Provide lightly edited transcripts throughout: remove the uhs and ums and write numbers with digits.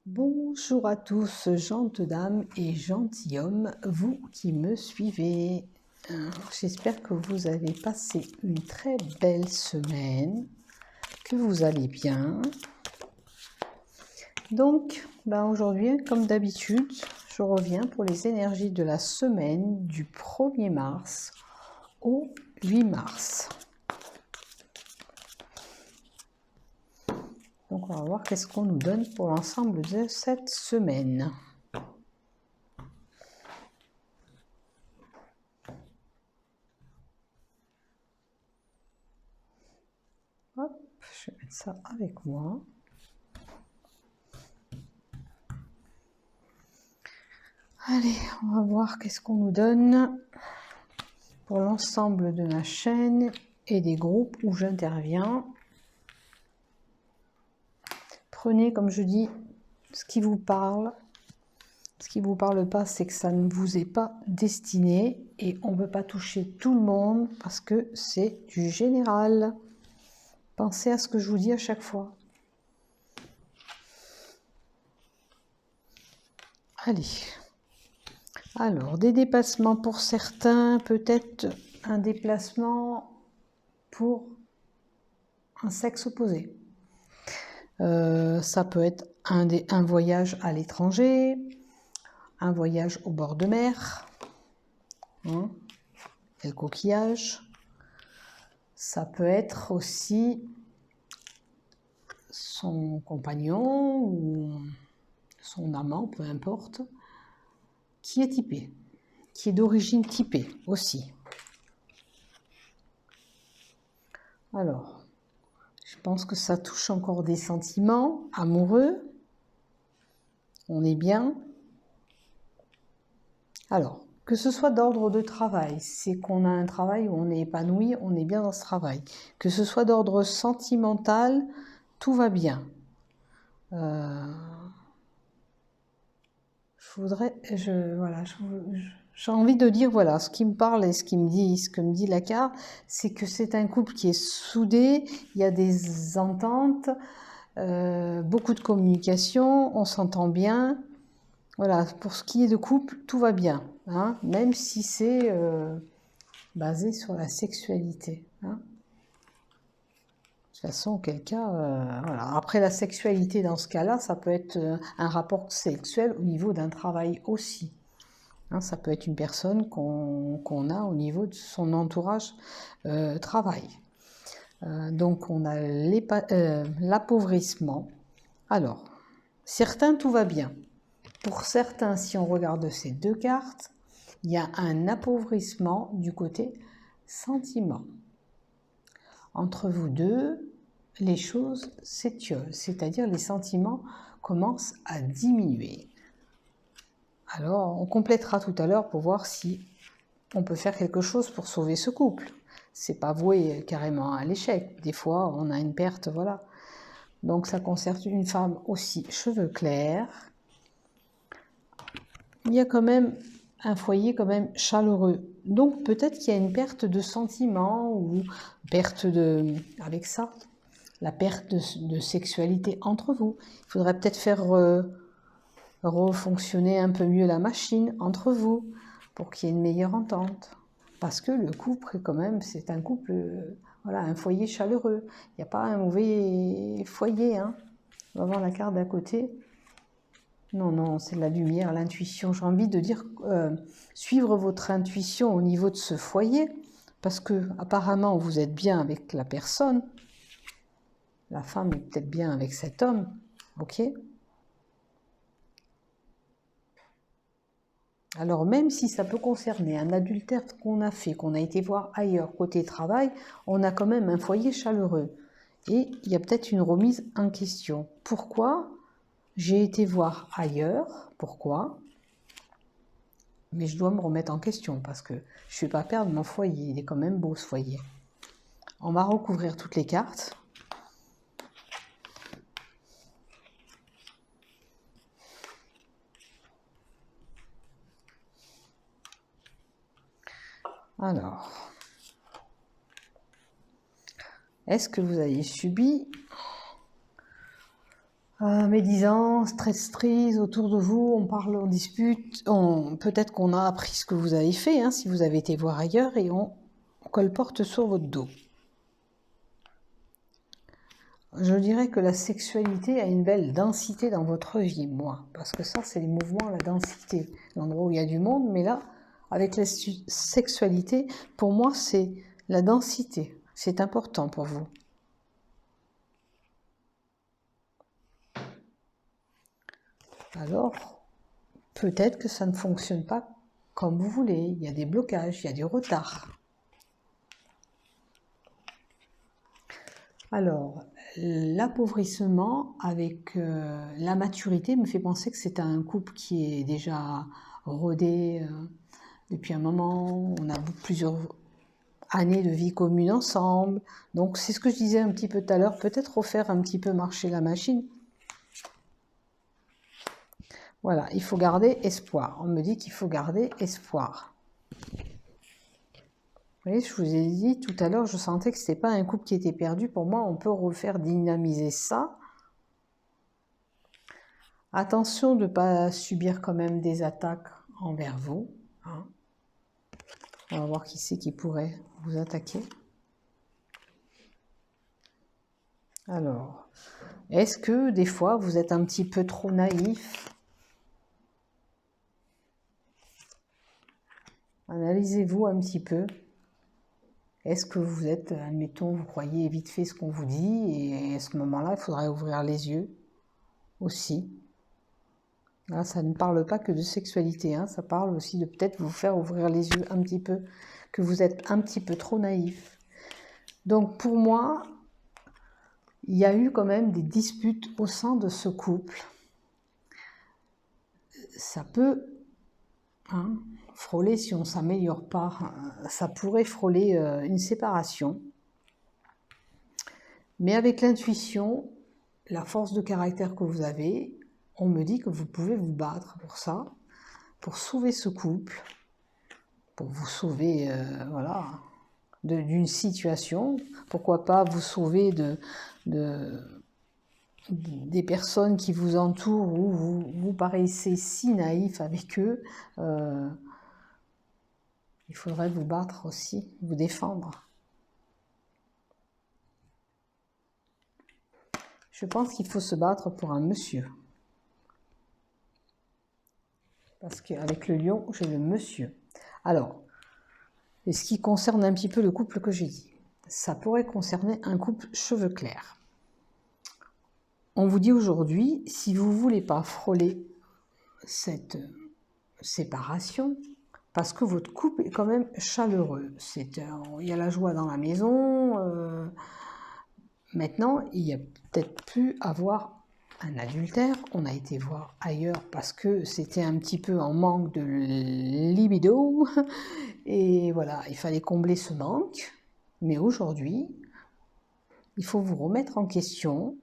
Bonjour à tous, gentes dames et gentilshommes, vous qui me suivez. J'espère que vous avez passé une très belle semaine, que vous allez bien. Donc, aujourd'hui, comme d'habitude, je reviens pour les énergies de la semaine du 1er mars au 8 mars. Donc, on va voir qu'est-ce qu'on nous donne pour l'ensemble de cette semaine. Hop, je vais mettre ça avec moi. Allez, on va voir qu'est-ce qu'on nous donne pour l'ensemble de ma chaîne et des groupes où j'interviens. Prenez, comme je dis, ce qui vous parle. Ce qui ne vous parle pas, c'est que ça ne vous est pas destiné et on ne peut pas toucher tout le monde parce que c'est du général. Pensez à ce que je vous dis à chaque fois. Allez. Alors, des dépassements pour certains, peut-être un déplacement pour un sexe opposé. Ça peut être un voyage à l'étranger, un voyage au bord de mer, hein, et le coquillage. Ça peut être aussi son compagnon ou son amant, peu importe, qui est typé, qui est d'origine typée aussi. Alors, je pense que ça touche encore des sentiments amoureux. On est bien. Alors, que ce soit d'ordre de travail, c'est qu'on a un travail où on est épanoui, on est bien dans ce travail. Que ce soit d'ordre sentimental, tout va bien. J'ai envie de dire, voilà, ce qui me parle et ce que me dit la carte, c'est que c'est un couple qui est soudé, il y a des ententes, beaucoup de communication, on s'entend bien. Voilà, pour ce qui est de couple, tout va bien, hein, même si c'est basé sur la sexualité. Hein. De toute façon, auquel cas, voilà. Après la sexualité, dans ce cas-là, ça peut être un rapport sexuel au niveau d'un travail aussi. Hein, ça peut être une personne qu'on a au niveau de son entourage travail. Donc on a l'appauvrissement. Alors, certains, tout va bien. Pour certains, si on regarde ces deux cartes, il y a un appauvrissement du côté sentiment. Entre vous deux, les choses s'étiolent, c'est-à-dire les sentiments commencent à diminuer. Alors, on complétera tout à l'heure pour voir si on peut faire quelque chose pour sauver ce couple. C'est pas voué carrément à l'échec. Des fois, on a une perte, voilà. Donc, ça concerne une femme aussi, cheveux clairs. Il y a quand même un foyer quand même chaleureux. Donc, peut-être qu'il y a une perte de sentiments ou perte de... Avec ça, la perte de sexualité entre vous. Il faudrait peut-être faire refonctionner un peu mieux la machine entre vous pour qu'il y ait une meilleure entente. Parce que le couple, quand même, c'est un couple, voilà, un foyer chaleureux. Il n'y a pas un mauvais foyer. Hein. On va voir la carte d'à côté. Non, non, c'est de la lumière, l'intuition. J'ai envie de dire, suivre votre intuition au niveau de ce foyer, parce que apparemment vous êtes bien avec la personne. La femme est peut-être bien avec cet homme, ok? Alors même si ça peut concerner un adultère qu'on a fait, qu'on a été voir ailleurs côté travail, on a quand même un foyer chaleureux. Et il y a peut-être une remise en question. Pourquoi j'ai été voir ailleurs? Pourquoi? Mais je dois me remettre en question parce que je ne vais pas perdre mon foyer. Il est quand même beau ce foyer. On va recouvrir toutes les cartes. Alors, est-ce que vous avez subi médisance, stress autour de vous, on parle, on dispute, peut-être qu'on a appris ce que vous avez fait, hein, si vous avez été voir ailleurs, et on colporte sur votre dos. Je dirais que la sexualité a une belle densité dans votre vie, moi, parce que ça, c'est les mouvements, la densité, l'endroit où il y a du monde, mais là, avec la sexualité, pour moi, c'est la densité, c'est important pour vous. Alors, peut-être que ça ne fonctionne pas comme vous voulez, il y a des blocages, il y a du retard. Alors, l'appauvrissement avec la maturité me fait penser que c'est un couple qui est déjà rodé depuis un moment, on a plusieurs années de vie commune ensemble, donc c'est ce que je disais un petit peu tout à l'heure, peut-être refaire un petit peu marcher la machine. Voilà, il faut garder espoir. On me dit qu'il faut garder espoir. Vous voyez, je vous ai dit tout à l'heure, je sentais que ce n'était pas un couple qui était perdu. Pour moi, on peut refaire dynamiser ça. Attention de ne pas subir quand même des attaques envers vous. Hein. On va voir qui c'est qui pourrait vous attaquer. Alors, est-ce que des fois, vous êtes un petit peu trop naïf ? Analysez-vous un petit peu. Est-ce que vous êtes, admettons, vous croyez vite fait ce qu'on vous dit, et à ce moment-là, il faudrait ouvrir les yeux aussi. Là, ça ne parle pas que de sexualité, hein, ça parle aussi de peut-être vous faire ouvrir les yeux un petit peu, que vous êtes un petit peu trop naïf. Donc pour moi, il y a eu quand même des disputes au sein de ce couple. Ça peut... Hein, frôler, si on ne s'améliore pas, ça pourrait frôler une séparation. Mais avec l'intuition, la force de caractère que vous avez, on me dit que vous pouvez vous battre pour ça, pour sauver ce couple, pour vous sauver voilà, d'une situation. Pourquoi pas vous sauver des personnes qui vous entourent ou vous paraissez si naïf avec eux. Il faudrait vous battre aussi, vous défendre. Je pense qu'il faut se battre pour un monsieur. Parce qu'avec le lion, j'ai le monsieur. Alors, et ce qui concerne un petit peu le couple que j'ai dit, ça pourrait concerner un couple cheveux clairs. On vous dit aujourd'hui, si vous ne voulez pas frôler cette séparation, parce que votre couple est quand même chaleureux. Il y a la joie dans la maison. Maintenant, il y a peut-être pu avoir un adultère. On a été voir ailleurs parce que c'était un petit peu en manque de libido. Et voilà, il fallait combler ce manque. Mais aujourd'hui, il faut vous remettre en question.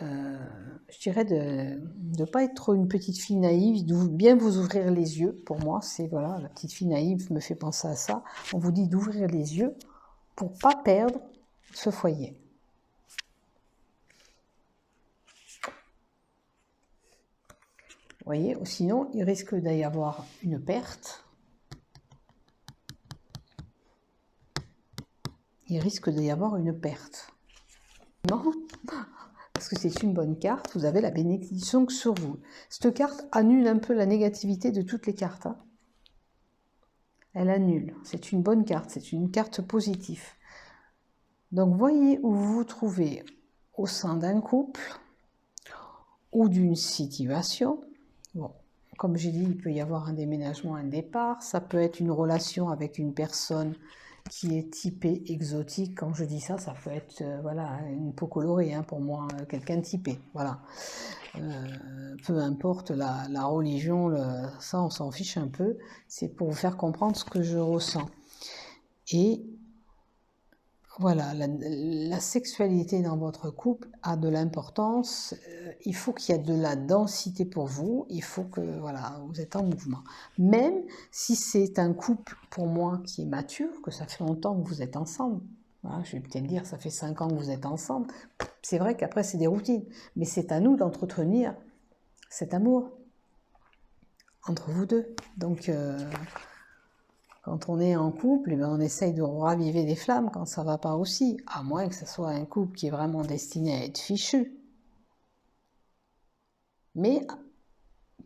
Je dirais de ne pas être une petite fille naïve, de bien vous ouvrir les yeux. Pour moi, c'est voilà, la petite fille naïve me fait penser à ça. On vous dit d'ouvrir les yeux pour pas perdre ce foyer. Vous voyez, sinon il risque d'y avoir une perte. Il risque d'y avoir une perte. Non ? Parce que c'est une bonne carte, vous avez la bénédiction que sur vous. Cette carte annule un peu la négativité de toutes les cartes. Hein. Elle annule. C'est une bonne carte, c'est une carte positive. Donc voyez où vous vous trouvez au sein d'un couple ou d'une situation. Bon, comme j'ai dit, il peut y avoir un déménagement, un départ. Ça peut être une relation avec une personne qui est typée exotique. Quand je dis ça, ça peut être voilà, une peau colorée, hein, pour moi, quelqu'un de typé. Voilà. Peu importe la religion, ça on s'en fiche un peu. C'est pour vous faire comprendre ce que je ressens. Et voilà, la sexualité dans votre couple a de l'importance. Il faut qu'il y ait de la densité pour vous. Il faut que voilà, vous êtes en mouvement. Même si c'est un couple, pour moi, qui est mature, que ça fait longtemps que vous êtes ensemble. Voilà, je vais peut-être dire, ça fait 5 ans que vous êtes ensemble. C'est vrai qu'après, c'est des routines. Mais c'est à nous d'entretenir cet amour entre vous deux. Donc, quand on est en couple, eh ben, on essaye de raviver les flammes quand ça ne va pas aussi. À moins que ce soit un couple qui est vraiment destiné à être fichu. Mais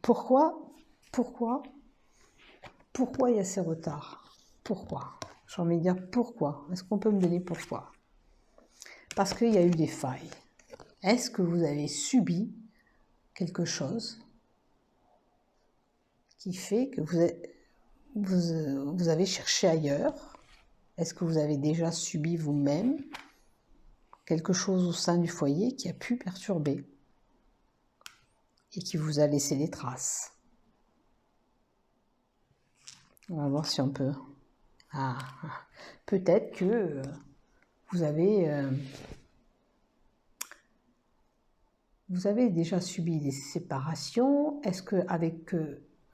pourquoi il y a ces retards? Pourquoi? J'ai envie de dire pourquoi. Est-ce qu'on peut me donner pourquoi? Parce qu'il y a eu des failles. Est-ce que vous avez subi quelque chose qui fait que vous avez cherché ailleurs? Est-ce que vous avez déjà subi vous-même quelque chose au sein du foyer qui a pu perturber et qui vous a laissé des traces? On va voir si on peut. Ah, peut-être que vous avez déjà subi des séparations. Est-ce qu'avec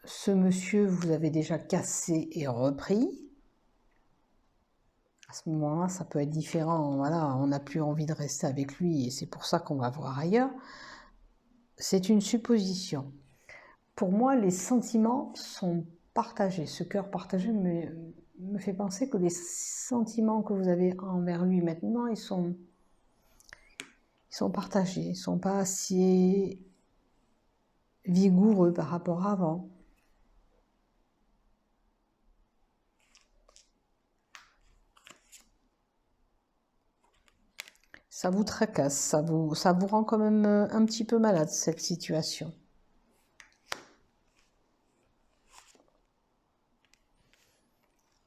ce monsieur, vous avez déjà cassé et repris? À ce moment-là, ça peut être différent. Voilà, on n'a plus envie de rester avec lui et c'est pour ça qu'on va voir ailleurs. C'est une supposition. Pour moi, les sentiments sont partagés. Ce cœur partagé me fait penser que les sentiments que vous avez envers lui maintenant, ils sont partagés. Ils ne sont pas assez vigoureux par rapport à avant. Ça vous tracasse, ça vous rend quand même un petit peu malade, cette situation.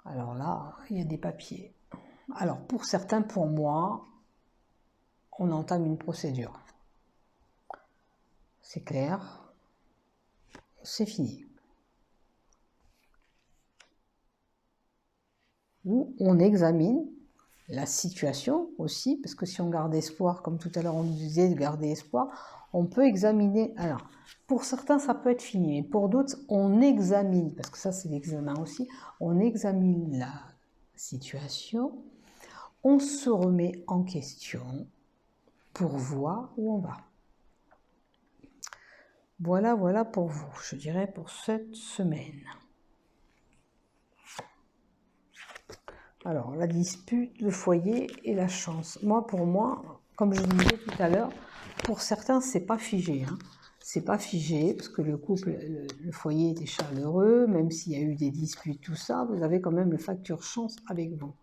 Alors là, il y a des papiers. Alors, pour certains, pour moi, on entame une procédure. C'est clair, c'est fini. Ou on examine la situation aussi, parce que si on garde espoir, comme tout à l'heure on nous disait de garder espoir, on peut examiner. Alors, pour certains, ça peut être fini, mais pour d'autres, on examine, parce que ça c'est l'examen aussi, on examine la situation, on se remet en question pour voir où on va. Voilà pour vous, je dirais pour cette semaine. Alors, la dispute, le foyer et la chance. Pour moi, comme je disais tout à l'heure, pour certains, c'est pas figé. C'est pas figé, parce que le couple, le foyer était chaleureux, même s'il y a eu des disputes, tout ça, vous avez quand même le facteur chance avec vous.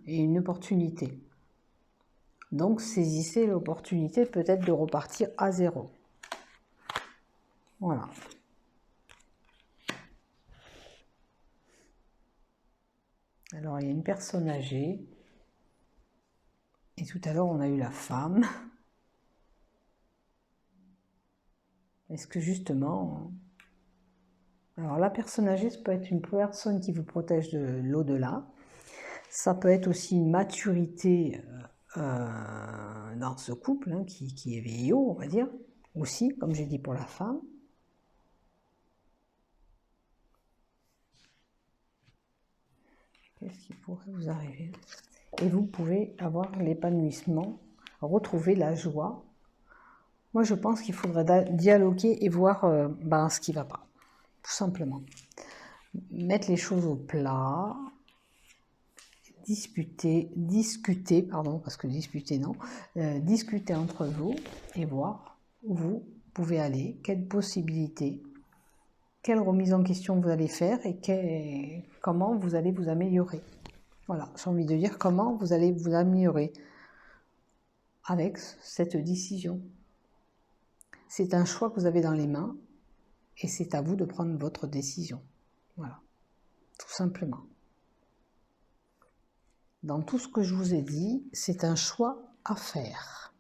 Et une opportunité. Donc, saisissez l'opportunité peut-être de repartir à zéro. Voilà. Alors, il y a une personne âgée. Et tout à l'heure, on a eu la femme. Est-ce que justement... Alors, la personne âgée, ça peut être une personne qui vous protège de l'au-delà. Ça peut être aussi une maturité dans ce couple, qui est vieillot, on va dire. Aussi, comme j'ai dit pour la femme. Qu'est-ce qui pourrait vous arriver? Et vous pouvez avoir l'épanouissement, retrouver la joie. Moi, je pense qu'il faudrait dialoguer et voir ce qui ne va pas, tout simplement. Mettre les choses au plat, discuter, parce que disputer non, discuter entre vous et voir où vous pouvez aller, quelles possibilités, quelle remise en question vous allez faire et comment vous allez vous améliorer. Voilà, j'ai envie de dire comment vous allez vous améliorer avec cette décision. C'est un choix que vous avez dans les mains et c'est à vous de prendre votre décision. Voilà, tout simplement. Dans tout ce que je vous ai dit, c'est un choix à faire.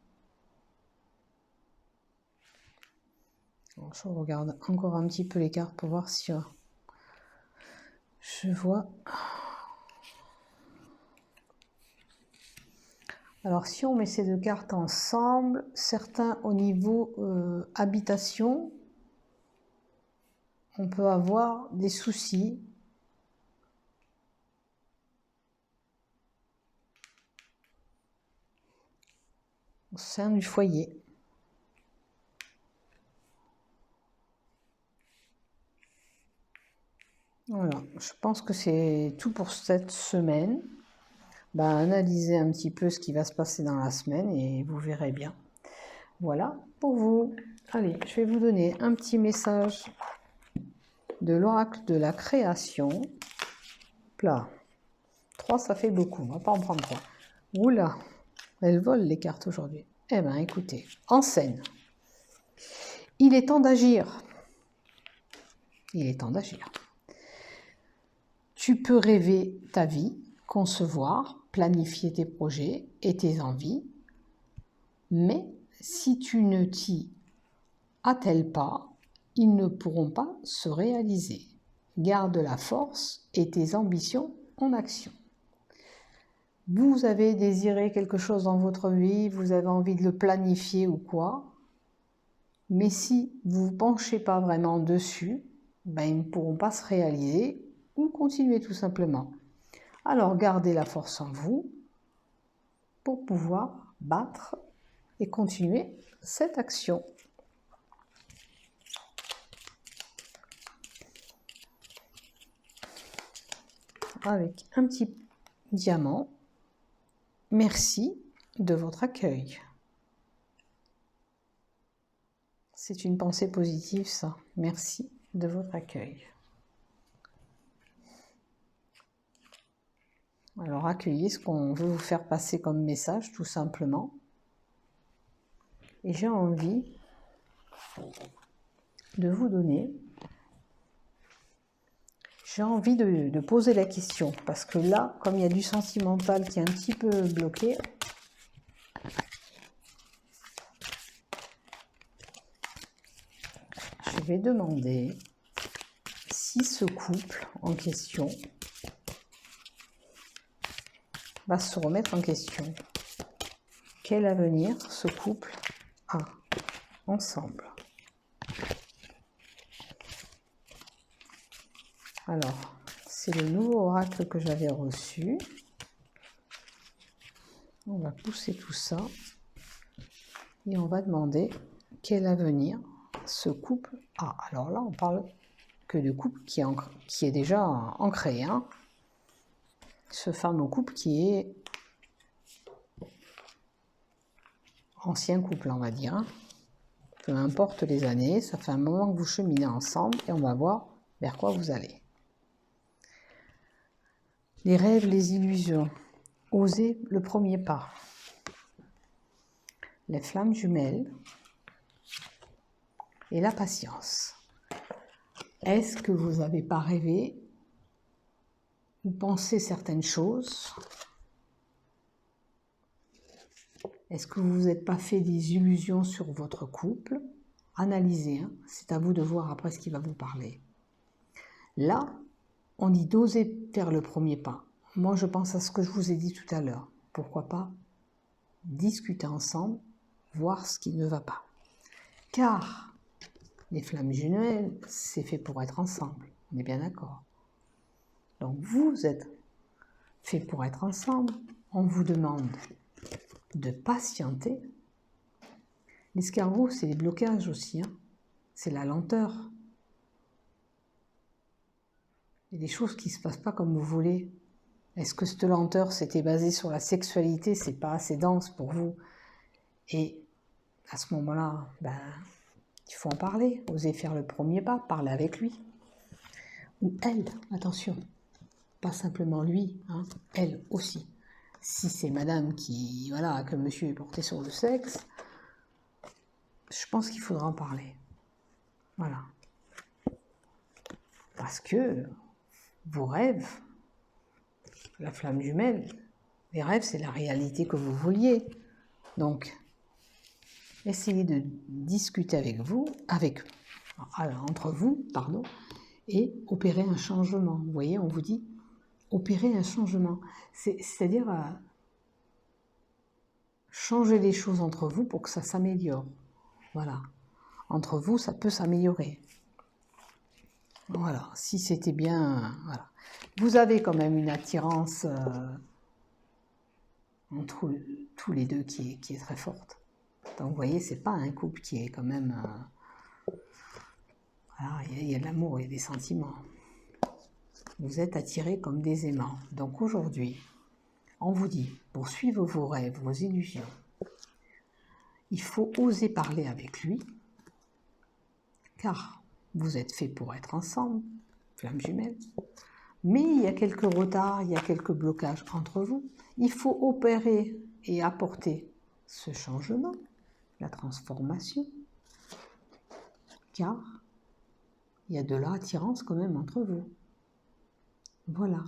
Alors, je regarde encore un petit peu les cartes pour voir si je vois. Alors, si on met ces deux cartes ensemble, certains au niveau habitation, on peut avoir des soucis. au sein du foyer. Voilà, je pense que c'est tout pour cette semaine. Ben, analysez un petit peu ce qui va se passer dans la semaine et vous verrez bien. Voilà pour vous. Allez, je vais vous donner un petit message de l'oracle de la création. Là, 3, ça fait beaucoup. On va pas en prendre 3. Oula, elles volent les cartes aujourd'hui. Eh bien, écoutez, en scène. Il est temps d'agir. Il est temps d'agir. Tu peux rêver ta vie, concevoir, planifier tes projets et tes envies, mais si tu ne t'y attelles pas, ils ne pourront pas se réaliser. Garde la force et tes ambitions en action. Vous avez désiré quelque chose dans votre vie, vous avez envie de le planifier ou quoi, mais si vous ne vous penchez pas vraiment dessus, ben, ils ne pourront pas se réaliser ou continuer tout simplement. Alors gardez la force en vous pour pouvoir battre et continuer cette action. Avec un petit diamant, merci de votre accueil. C'est une pensée positive, ça. Merci de votre accueil. Alors accueillez ce qu'on veut vous faire passer comme message, tout simplement. Et j'ai envie de vous donner, j'ai envie de poser la question, parce que là, comme il y a du sentimental qui est un petit peu bloqué, je vais demander si ce couple en question va se remettre en question. Quel avenir ce couple a ensemble? Alors, c'est le nouveau oracle que j'avais reçu. On va pousser tout ça et on va demander quel avenir ce couple a. Alors là, on parle que de couple qui est déjà ancré, hein. Ce fameux couple qui est ancien couple, on va dire, hein. Peu importe les années, ça fait un moment que vous cheminez ensemble et on va voir vers quoi vous allez. Les rêves, les illusions, osez le premier pas. Les flammes jumelles et la patience. Est-ce que vous n'avez pas rêvé ou pensé certaines choses? Est-ce que vous vous êtes pas fait des illusions sur votre couple? Analysez, hein, c'est à vous de voir après ce qui va vous parler. Là, on dit d'oser faire le premier pas. Moi, je pense à ce que je vous ai dit tout à l'heure. Pourquoi pas discuter ensemble, voir ce qui ne va pas. Car les flammes jumelles, c'est fait pour être ensemble. On est bien d'accord. Donc vous êtes fait pour être ensemble. On vous demande de patienter. L'escargot, c'est les blocages aussi, hein. C'est la lenteur. Il y a des choses qui ne se passent pas comme vous voulez. Est-ce que cette lenteur, c'était basé sur la sexualité? C'est pas assez dense pour vous. Et à ce moment-là, ben, il faut en parler. Oser faire le premier pas, parler avec lui. Ou elle, attention. Pas simplement lui, hein, elle aussi. Si c'est madame qui, voilà, que monsieur est porté sur le sexe, je pense qu'il faudra en parler. Voilà. Parce que vos rêves, la flamme jumelle, les rêves, c'est la réalité que vous vouliez. Donc, essayez de discuter entre vous, pardon, et opérer un changement. Vous voyez, on vous dit opérer un changement. C'est-à-dire changer les choses entre vous pour que ça s'améliore. Voilà. Entre vous, ça peut s'améliorer. Voilà. Si c'était bien... Voilà. Vous avez quand même une attirance entre tous les deux qui est très forte. Donc, vous voyez, c'est pas un couple qui est quand même... voilà, il y a de l'amour, il y a des sentiments. Vous êtes attirés comme des aimants. Donc, aujourd'hui, on vous dit, pour suivre vos rêves, vos illusions, il faut oser parler avec lui, car vous êtes faits pour être ensemble, flammes jumelles. Mais il y a quelques retards, il y a quelques blocages entre vous. Il faut opérer et apporter ce changement, la transformation, car il y a de l'attirance quand même entre vous. Voilà.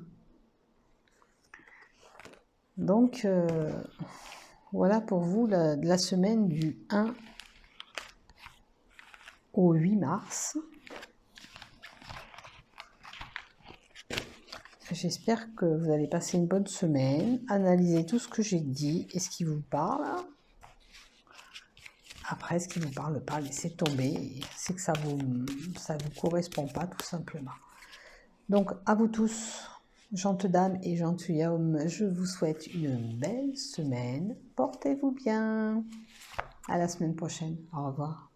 Donc, voilà pour vous la semaine du 1 au 8 mars. J'espère que vous allez passer une bonne semaine, analyser tout ce que j'ai dit et ce qui vous parle. Après, ce qui ne vous parle pas, laissez tomber. C'est que ça vous correspond pas, tout simplement. Donc, à vous tous, gentes dames et gentilshommes, je vous souhaite une belle semaine. Portez-vous bien. À la semaine prochaine. Au revoir.